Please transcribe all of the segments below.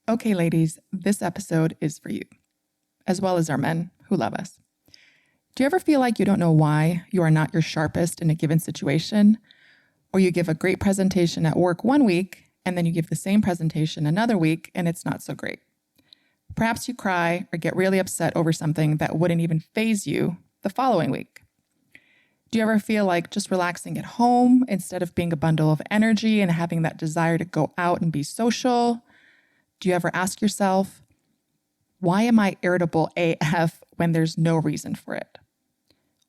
Okay, ladies, this episode is for you, as well as our men who love us. Do you ever feel like you don't know why you are not your sharpest in a given situation? Or you give a great presentation at work one week, and then you give the same presentation another week, and it's not so great? Perhaps you cry or get really upset over something that wouldn't even faze you the following week. Do you ever feel like just relaxing at home instead of being a bundle of energy and having that desire to go out and be social? Do you ever ask yourself, why am I irritable AF when there's no reason for it?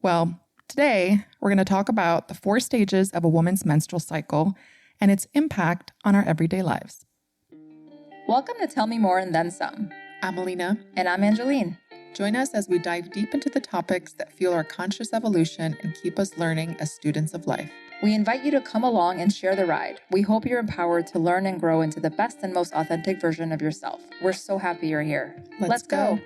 Well, today we're going to talk about the 4 stages of a woman's menstrual cycle and its impact on our everyday lives. Welcome to Tell Me More and Then Some. I'm Alina. And I'm Angeline. Join us as we dive deep into the topics that fuel our conscious evolution and keep us learning as students of life. We invite you to come along and share the ride. We hope you're empowered to learn and grow into the best and most authentic version of yourself. We're so happy you're here. Let's go.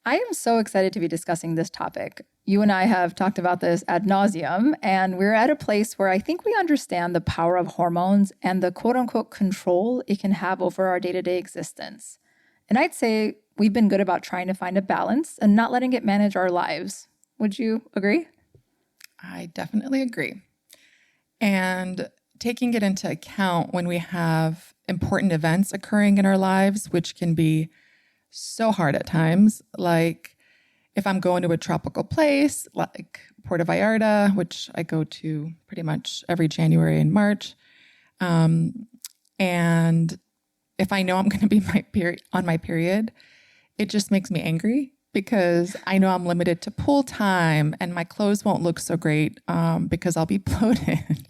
I am so excited to be discussing this topic. You and I have talked about this ad nauseum, and we're at a place where I think we understand the power of hormones and the quote-unquote control it can have over our day-to-day existence. And I'd say we've been good about trying to find a balance and not letting it manage our lives. Would you agree? I definitely agree. And taking it into account when we have important events occurring in our lives, which can be so hard at times, like if I'm going to a tropical place like Puerto Vallarta, which I go to pretty much every January and March, and if I know I'm going to be on my period, it just makes me angry because I know I'm limited to pool time and my clothes won't look so great because I'll be bloated.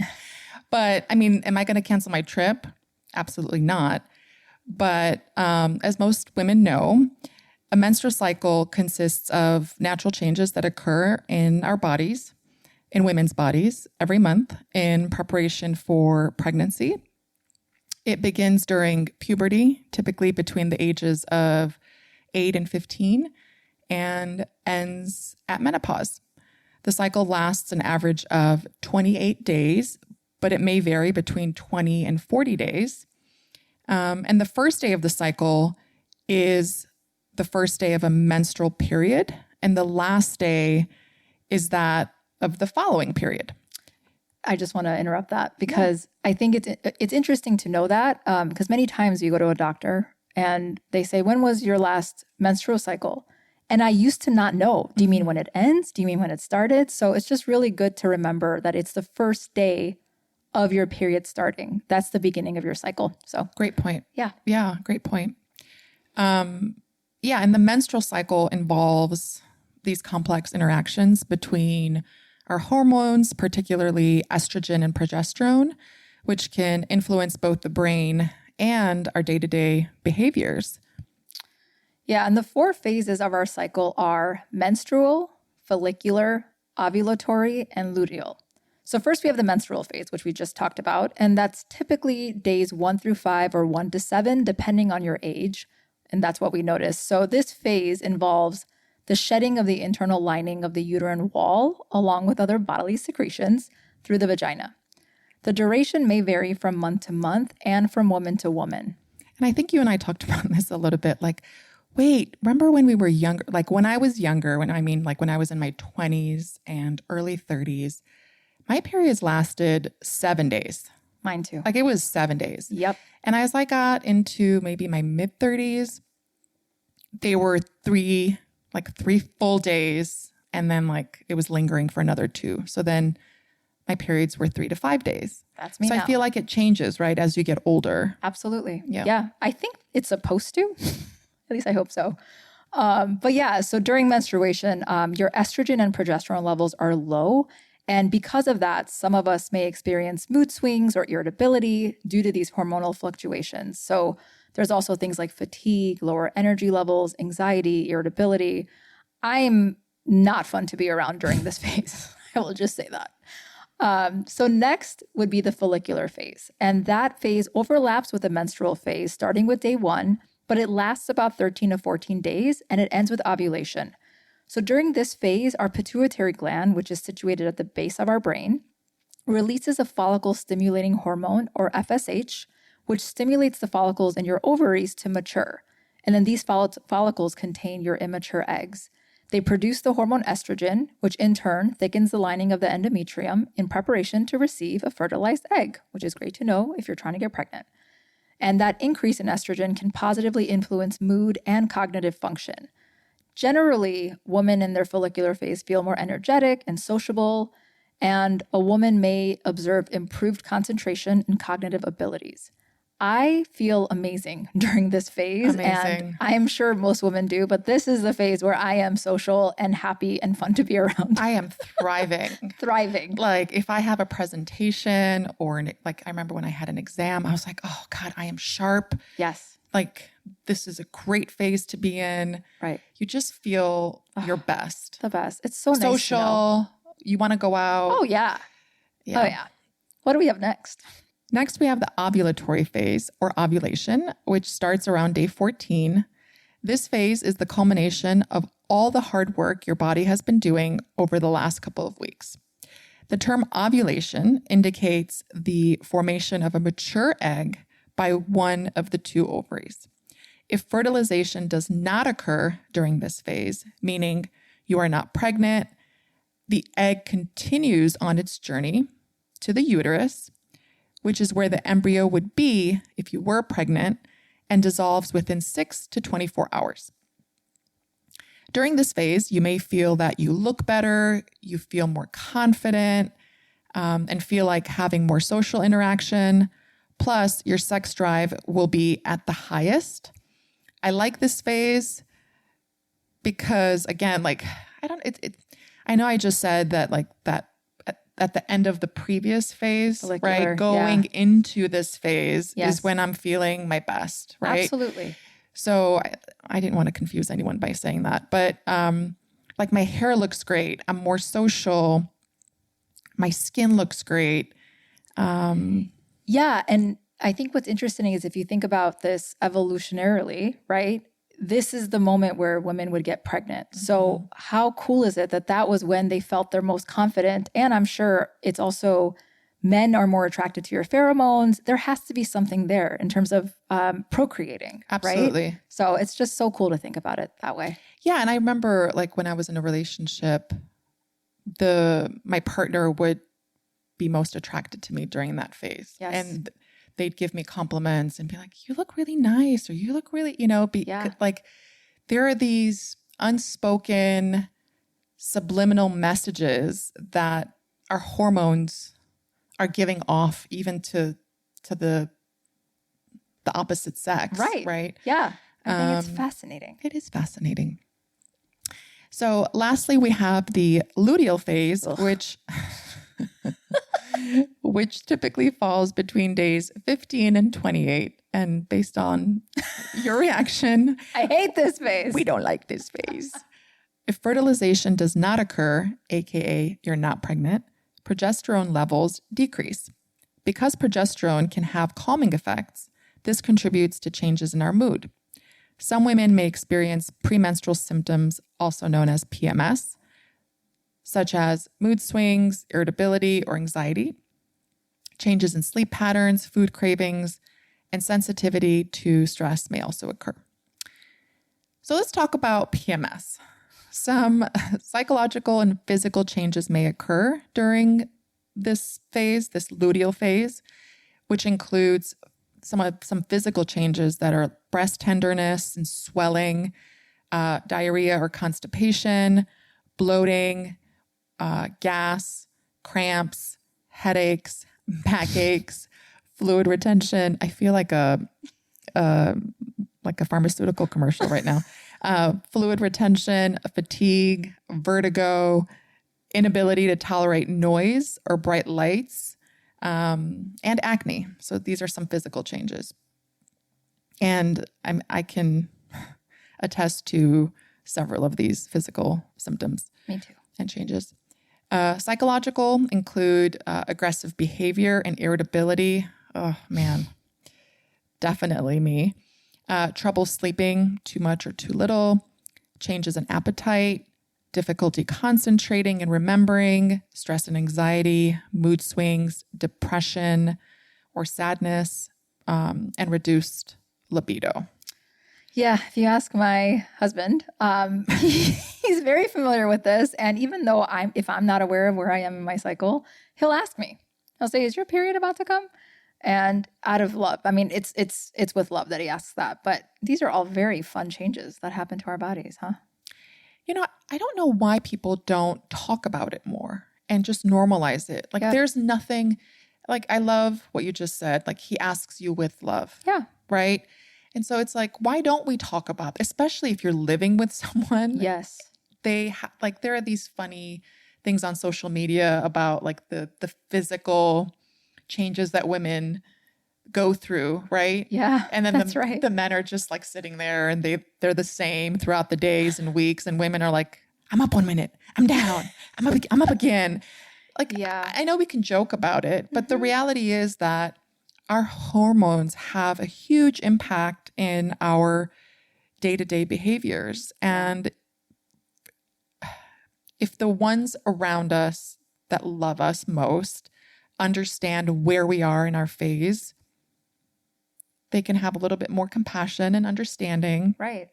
But I mean, am I going to cancel my trip? Absolutely not. But as most women know, a menstrual cycle consists of natural changes that occur in our bodies, in women's bodies, every month in preparation for pregnancy. It begins during puberty, typically between the ages of 8 and 15, and ends at menopause. The cycle lasts an average of 28 days, but it may vary between 20 and 40 days. And the first day of the cycle is the first day of a menstrual period, and the last day is that of the following period. I just want to interrupt that because I think it's interesting to know that because many times you go to a doctor and they say, when was your last menstrual cycle? And I used to not know. Do you mean when it ends? Do you mean when it started? So it's just really good to remember that it's the first day of your period starting. That's the beginning of your cycle. So great point. Yeah, great point. And the menstrual cycle involves these complex interactions between our hormones, particularly estrogen and progesterone, which can influence both the brain and our day-to-day behaviors. Yeah, and the 4 phases of our cycle are menstrual, follicular, ovulatory, and luteal. So first we have the menstrual phase, which we just talked about, and that's typically days 1 through 5 or 1 to 7, depending on your age, and that's what we notice. So this phase involves the shedding of the internal lining of the uterine wall, along with other bodily secretions, through the vagina. The duration may vary from month to month and from woman to woman. And I think you and I talked about this a little bit, like, wait, remember when we were younger, like when I was younger, when I was in my 20s and early 30s, my periods lasted 7 days. Mine too. Like it was 7 days. Yep. And as I got into maybe my mid 30s, they were 3 full days. And then it was lingering for another 2. So then my periods were 3 to 5 days. That's me So now. I feel like it changes, right, as you get older. Absolutely. Yeah. I think it's supposed to. At least I hope so. So during menstruation, your estrogen and progesterone levels are low. And because of that, some of us may experience mood swings or irritability due to these hormonal fluctuations. So there's also things like fatigue, lower energy levels, anxiety, irritability. I'm not fun to be around during this phase. I will just say that. So next would be the follicular phase. And that phase overlaps with the menstrual phase, starting with day 1, but it lasts about 13 to 14 days, and it ends with ovulation. So during this phase, our pituitary gland, which is situated at the base of our brain, releases a follicle stimulating hormone, or FSH, which stimulates the follicles in your ovaries to mature. And then these follicles contain your immature eggs. They produce the hormone estrogen, which in turn thickens the lining of the endometrium in preparation to receive a fertilized egg, which is great to know if you're trying to get pregnant. And that increase in estrogen can positively influence mood and cognitive function. Generally, women in their follicular phase feel more energetic and sociable, and a woman may observe improved concentration and cognitive abilities. I feel amazing during this phase, and I'm sure most women do, but this is the phase where I am social and happy and fun to be around. I am thriving. Thriving. Like if I have a presentation or like I remember when I had an exam, I was like, oh God, I am sharp. Yes. Like this is a great phase to be in. Right. You just feel your best. The best. It's so nice social. To know. You want to go out. Oh yeah. Oh yeah. What do we have next? Next, we have the ovulatory phase or ovulation, which starts around day 14. This phase is the culmination of all the hard work your body has been doing over the last couple of weeks. The term ovulation indicates the formation of a mature egg by one of the two ovaries. If fertilization does not occur during this phase, meaning you are not pregnant, the egg continues on its journey to the uterus, which is where the embryo would be if you were pregnant, and dissolves within 6 to 24 hours. During this phase, you may feel that you look better, you feel more confident, and feel like having more social interaction. Plus, your sex drive will be at the highest. I like this phase because, again, like, I know I just said that, like, that at the end of the previous phase, right? Going into this phase is when I'm feeling my best, right? Absolutely. So I didn't want to confuse anyone by saying that, but like my hair looks great. I'm more social. My skin looks great. Yeah. And I think what's interesting is if you think about this evolutionarily, right? This is the moment where women would get pregnant. Mm-hmm. So how cool is it that that was when they felt their most confident? And I'm sure it's also men are more attracted to your pheromones. There has to be something there in terms of procreating. Absolutely. Right? So it's just so cool to think about it that way. Yeah. And I remember like when I was in a relationship, my partner would be most attracted to me during that phase. Yes. And they'd give me compliments and be like, you look really nice, or you look really, like there are these unspoken subliminal messages that our hormones are giving off even to the opposite sex. Right. Right. Yeah. I think it's fascinating. It is fascinating. So lastly, we have the luteal phase, which typically falls between days 15 and 28. And based on your reaction, I hate this phase. We don't like this phase. If fertilization does not occur, aka you're not pregnant, progesterone levels decrease. Because progesterone can have calming effects, this contributes to changes in our mood. Some women may experience premenstrual symptoms, also known as PMS, such as mood swings, irritability, or anxiety. Changes in sleep patterns, food cravings, and sensitivity to stress may also occur. So let's talk about PMS. Some psychological and physical changes may occur during this phase, this luteal phase, which includes some physical changes that are breast tenderness and swelling, diarrhea or constipation, bloating, gas, cramps, headaches, backaches, fluid retention. I feel like a pharmaceutical commercial right now. Fluid retention, fatigue, vertigo, inability to tolerate noise or bright lights, and acne. So these are some physical changes. And I can attest to several of these physical symptoms. Me too. And changes. Psychological include aggressive behavior and irritability. Oh, man. Definitely me. Trouble sleeping, too much or too little. Changes in appetite, difficulty concentrating and remembering, stress and anxiety, mood swings, depression or sadness, and reduced libido. Yeah, if you ask my husband, he's very familiar with this. And even though if I'm not aware of where I am in my cycle, he'll ask me. He'll say, "Is your period about to come?" And out of love, I mean, it's with love that he asks that. But these are all very fun changes that happen to our bodies, huh? You know, I don't know why people don't talk about it more and just normalize it. Like, there's nothing, like, I love what you just said. Like, he asks you with love. Yeah. Right? And so it's like, why don't we talk about it? Especially if you're living with someone. Yes. There are these funny things on social media about like the physical changes that women go through, right? Yeah, and then right. The men are just like sitting there and they're the same throughout the days and weeks, and women are like, I'm up 1 minute, I'm down, I'm up again. Like, yeah. I know we can joke about it, but the reality is that our hormones have a huge impact in our day-to-day behaviors. And if the ones around us that love us most understand where we are in our phase, they can have a little bit more compassion and understanding, right,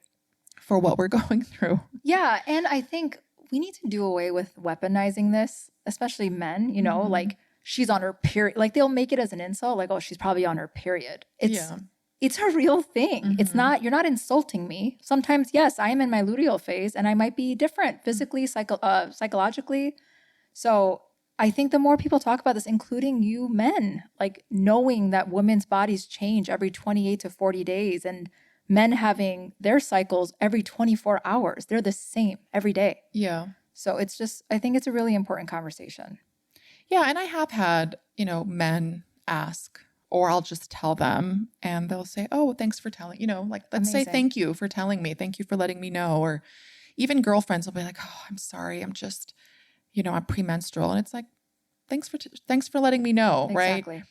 for what we're going through. Yeah. And I think we need to do away with weaponizing this, especially men, like, she's on her period. Like, they'll make it as an insult, like, oh, she's probably on her period. It's a real thing. It's not, you're not insulting me. Sometimes, yes, I am in my luteal phase and I might be different physically, psychologically. So I think the more people talk about this, including you men, like knowing that women's bodies change every 28 to 40 days and men having their cycles every 24 hours, they're the same every day. Yeah. So it's just, I think it's a really important conversation. Yeah. And I have had, men ask, or I'll just tell them and they'll say, oh, thanks for telling, like, let's say thank you for telling me. Thank you for letting me know. Or even girlfriends will be like, oh, I'm sorry. I'm just, I'm premenstrual. And it's like, thanks for letting me know. Exactly. Right.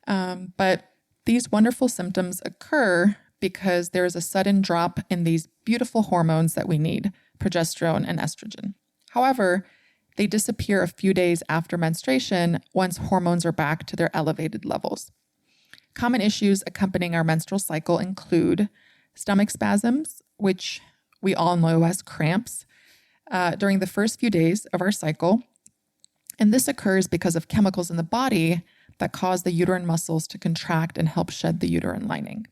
Yeah. But these wonderful symptoms occur because there's a sudden drop in these beautiful hormones that we need, progesterone and estrogen. However, they disappear a few days after menstruation once hormones are back to their elevated levels. Common issues accompanying our menstrual cycle include stomach spasms, which we all know as cramps, during the first few days of our cycle. And this occurs because of chemicals in the body that cause the uterine muscles to contract and help shed the uterine lining.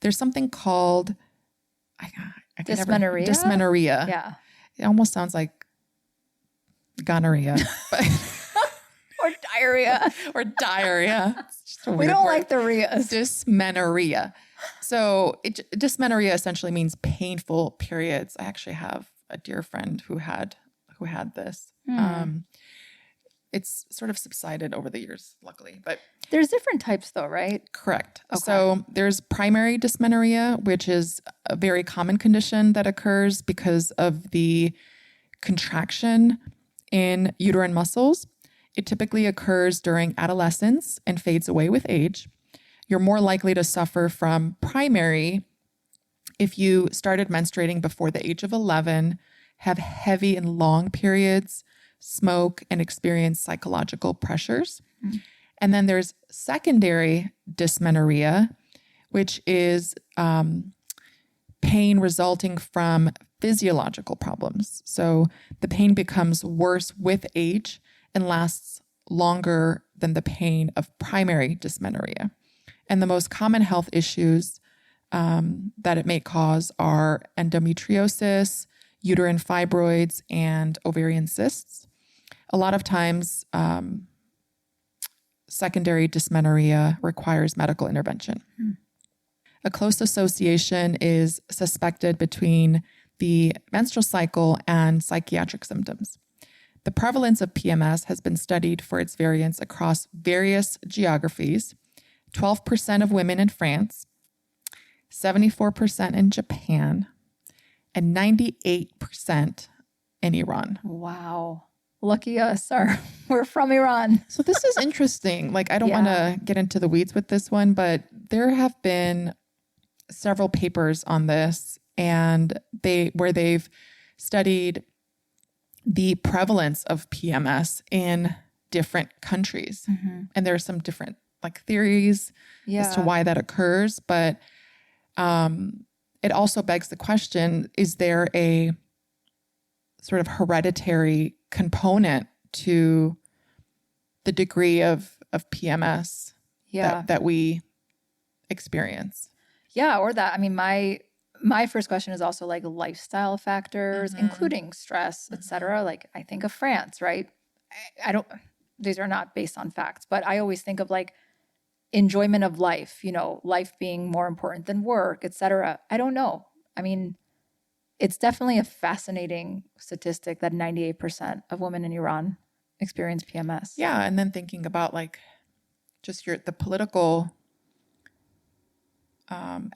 There's something called dysmenorrhea. Dysmenorrhea. Yeah. It almost sounds like gonorrhea. Or diarrhea. Or diarrhea. We don't like the rheas. Dysmenorrhea. So dysmenorrhea essentially means painful periods. I actually have a dear friend who had this. It's sort of subsided over the years, luckily. But there's different types though, right? Correct. Okay. So there's primary dysmenorrhea, which is a very common condition that occurs because of the contraction in uterine muscles. It typically occurs during adolescence and fades away with age. You're more likely to suffer from primary if you started menstruating before the age of 11, have heavy and long periods, smoke, and experience psychological pressures. Mm-hmm. And then there's secondary dysmenorrhea, which is pain resulting from physiological problems. So the pain becomes worse with age and lasts longer than the pain of primary dysmenorrhea. And the most common health issues that it may cause are endometriosis, uterine fibroids, and ovarian cysts. A lot of times, secondary dysmenorrhea requires medical intervention. A close association is suspected between the menstrual cycle and psychiatric symptoms. The prevalence of PMS has been studied for its variance across various geographies. 12% of women in France, 74% in Japan, and 98% in Iran. Wow. Lucky us. We're from Iran. So this is interesting. Like, I don't want to get into the weeds with this one, but there have been several papers on this, and they've studied the prevalence of PMS in different countries. And there are some different like theories as to why that occurs. But it also begs the question, is there a sort of hereditary component to the degree of PMS that we experience? Yeah, or that. I mean, my first question is also like lifestyle factors, including stress, etc. Like I think of France, right? I don't, these are not based on facts, but I always think of like enjoyment of life, you know, life being more important than work, etc. I don't know. I mean, it's definitely a fascinating statistic that 98% of women in Iran experience PMS. Yeah. And then thinking about like just the political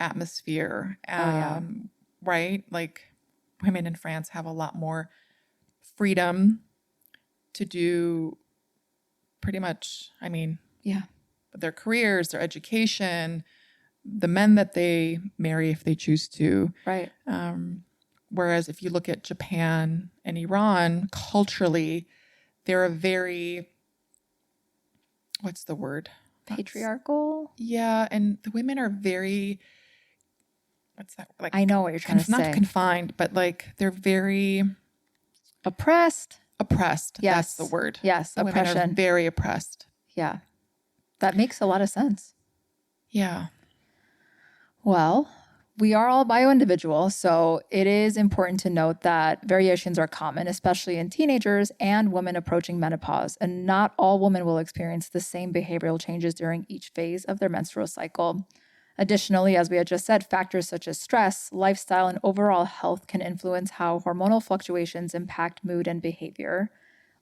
atmosphere, right? Like women in France have a lot more freedom to do pretty much, I mean, their careers, their education, the men that they marry if they choose to. Right. Whereas if you look at Japan and Iran, culturally, they're a very, what's the word? Patriarchal? Yeah. And the women are very, what's that? Like, I know what you're trying to say. Not confined, but like they're very oppressed. Oppressed. Yes. That's the word. Yes. The oppression. women are very oppressed. Yeah. That makes a lot of sense. Yeah. Well, we are all bio-individual, so it is important to note that variations are common, especially in teenagers and women approaching menopause, and not all women will experience the same behavioral changes during each phase of their menstrual cycle. Additionally, as we had just said, factors such as stress, lifestyle, and overall health can influence how hormonal fluctuations impact mood and behavior.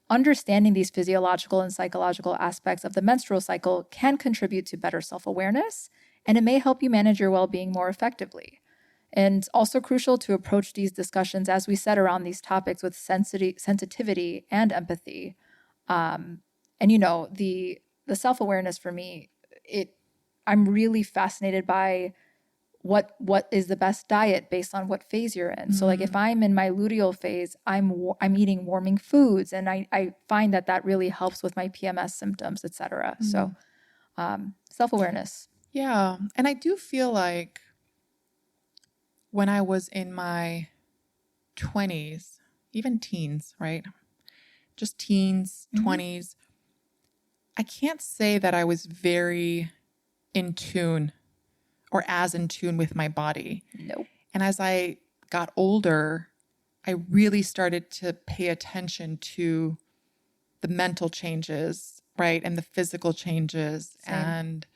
Understanding these physiological and psychological aspects of the menstrual cycle can contribute to better self-awareness, and it may help you manage your well-being more effectively. And also crucial to approach these discussions, as we said, around these topics with sensitivity and empathy. And you know, the self-awareness for me, I'm really fascinated by what is the best diet based on what phase you're in. So like if I'm in my luteal phase, I'm eating warming foods, and I find that really helps with my PMS symptoms, etc. So self-awareness. Yeah. And I do feel like when I was in my 20s, even teens, right? Just teens, 20s, I can't say that I was very in tune or as in tune with my body. Nope. And as I got older, I really started to pay attention to the mental changes, right? And the physical changes. Same. And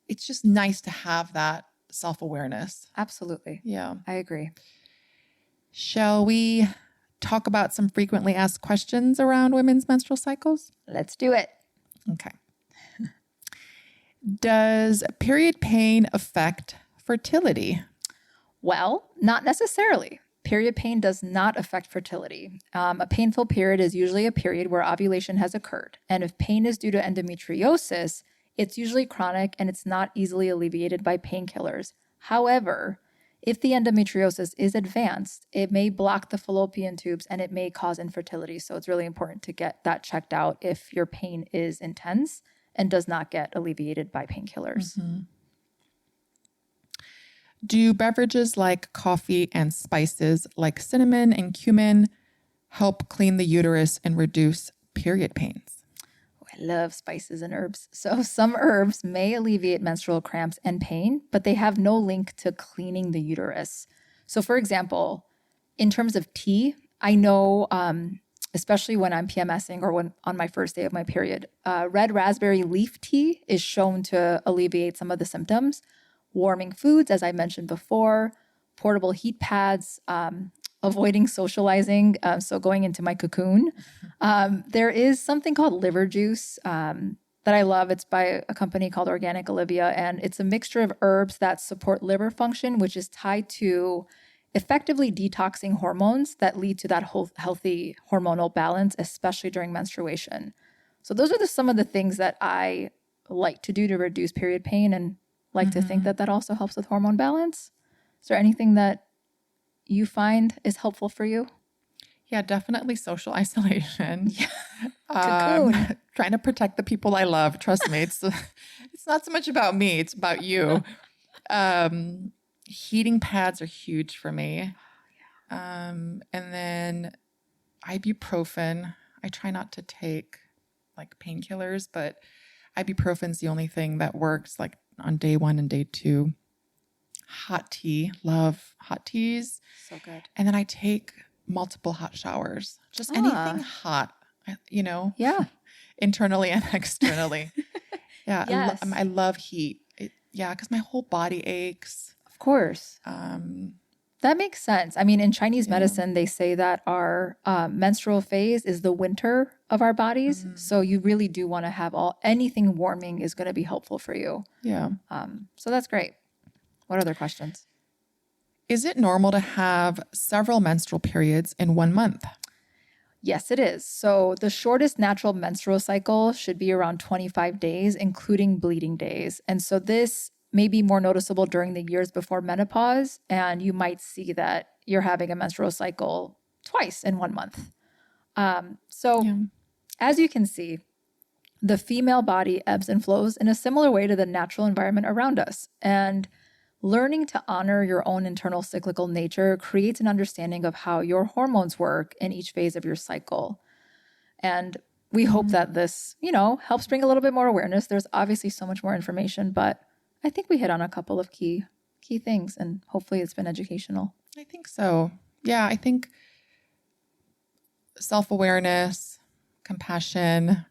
it's just nice to have that self-awareness. Absolutely. Yeah. I agree. Shall we talk about some frequently asked questions around women's menstrual cycles? Let's do it. Okay. Does period pain affect fertility? Well, not necessarily. Period pain does not affect fertility. A painful period is usually a period where ovulation has occurred. And if pain is due to endometriosis, it's usually chronic and it's not easily alleviated by painkillers. However, if the endometriosis is advanced, it may block the fallopian tubes and it may cause infertility. So it's really important to get that checked out if your pain is intense and does not get alleviated by painkillers. Do beverages like coffee and spices like cinnamon and cumin help clean the uterus and reduce period pains? I love spices and herbs. So some herbs may alleviate menstrual cramps and pain, but they have no link to cleaning the uterus. So for example, in terms of tea, I know, especially when I'm PMSing or when on my first day of my period, red raspberry leaf tea is shown to alleviate some of the symptoms. Warming foods, as I mentioned before, portable heat pads, avoiding socializing, so going into my cocoon. There is something called liver juice that I love. It's by a company called Organic Olivia, and it's a mixture of herbs that support liver function, which is tied to effectively detoxing hormones that lead to that whole healthy hormonal balance, especially during menstruation. So those are some of the things that I like to do to reduce period pain, and like to think that also helps with hormone balance. Is there anything that you find is helpful for you? Yeah, definitely social isolation. Cocoon. Trying to protect the people I love. Trust me, it's not so much about me, it's about you. Heating pads are huge for me. And then ibuprofen. I try not to take like painkillers, but ibuprofen's the only thing that works like on day 1 and day 2. Hot tea, love hot teas. So good. And then I take multiple hot showers, just anything hot, Yeah. internally and externally. Yeah. Yes. I love heat. Because my whole body aches. Of course. That makes sense. I mean, in Chinese medicine, they say that our menstrual phase is the winter of our bodies. So you really do want to have anything warming is going to be helpful for you. Yeah. So that's great. What other questions? Is it normal to have several menstrual periods in 1 month? Yes, it is. So the shortest natural menstrual cycle should be around 25 days, including bleeding days. And so this may be more noticeable during the years before menopause, and you might see that you're having a menstrual cycle twice in 1 month. As you can see, the female body ebbs and flows in a similar way to the natural environment around us. And learning to honor your own internal cyclical nature creates an understanding of how your hormones work in each phase of your cycle. And we hope that this, helps bring a little bit more awareness. There's obviously so much more information, but I think we hit on a couple of key things, and hopefully it's been educational. I think so. Yeah, I think self-awareness, compassion,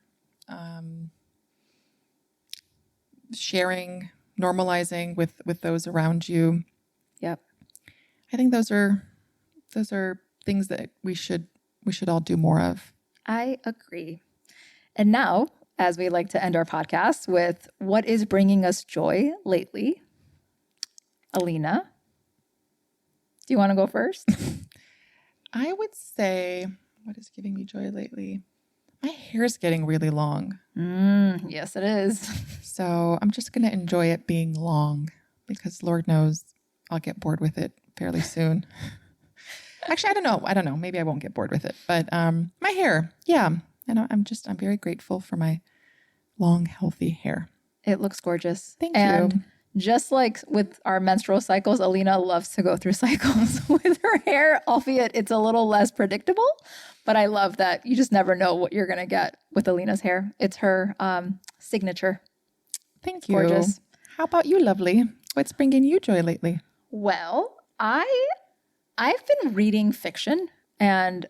sharing, normalizing with those around you. Yep. I think those are things that we should all do more of. I agree. And now, as we like to end our podcast with what is bringing us joy lately, Alina, do you want to go first? I would say, what is giving me joy lately? My hair is getting really long. Yes, it is. So I'm just going to enjoy it being long because Lord knows I'll get bored with it fairly soon. Actually, I don't know. Maybe I won't get bored with it. But my hair, yeah. And I'm very grateful for my long, healthy hair. It looks gorgeous. Thank and you. Just like with our menstrual cycles, Alina loves to go through cycles with her hair, albeit it's a little less predictable. But I love that you just never know what you're going to get with Alina's hair. It's her signature. Thank you. Gorgeous. How about you, lovely? What's bringing you joy lately? Well, I've been reading fiction, and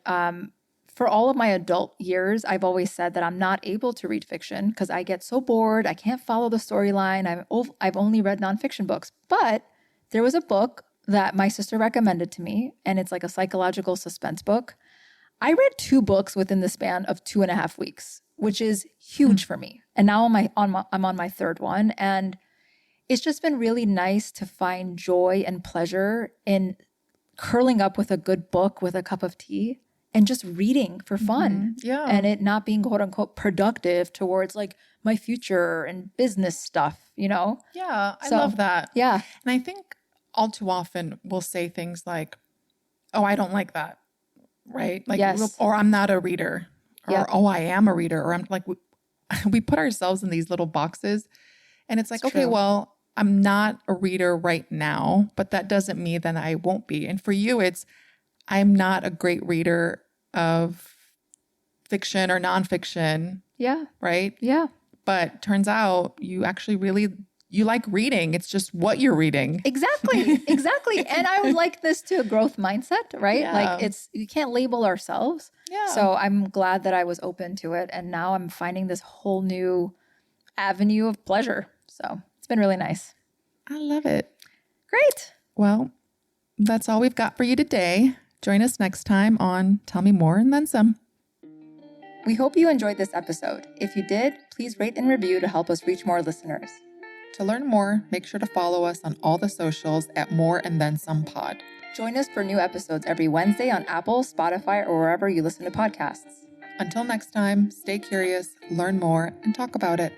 for all of my adult years, I've always said that I'm not able to read fiction because I get so bored. I can't follow the storyline. I've only read nonfiction books, but there was a book that my sister recommended to me, and it's like a psychological suspense book. I read 2 books within the span of 2.5 weeks, which is huge for me. And now I'm on my 3rd one, and it's just been really nice to find joy and pleasure in curling up with a good book with a cup of tea and just reading for fun. Yeah. And it not being quote unquote productive towards like my future and business stuff, Yeah, I love that. Yeah. And I think all too often we'll say things like, oh, I don't like that, right? Like, Yes. Or I'm not a reader, or Yep. oh, I am a reader, or I'm like, we put ourselves in these little boxes, and it's like, okay, true. well, I'm not a reader right now, but that doesn't mean that I won't be. And for you, it's, I'm not a great reader of fiction or nonfiction, Yeah. right? Yeah. But turns out you actually you like reading. It's just what you're reading. Exactly. Exactly. And I would like this to a growth mindset, right? Yeah. Like you can't label ourselves. Yeah. So I'm glad that I was open to it. And now I'm finding this whole new avenue of pleasure. So it's been really nice. I love it. Great. Well, that's all we've got for you today. Join us next time on Tell Me More and Then Some. We hope you enjoyed this episode. If you did, please rate and review to help us reach more listeners. To learn more, make sure to follow us on all the socials at More and Then Some Pod. Join us for new episodes every Wednesday on Apple, Spotify, or wherever you listen to podcasts. Until next time, stay curious, learn more, and talk about it.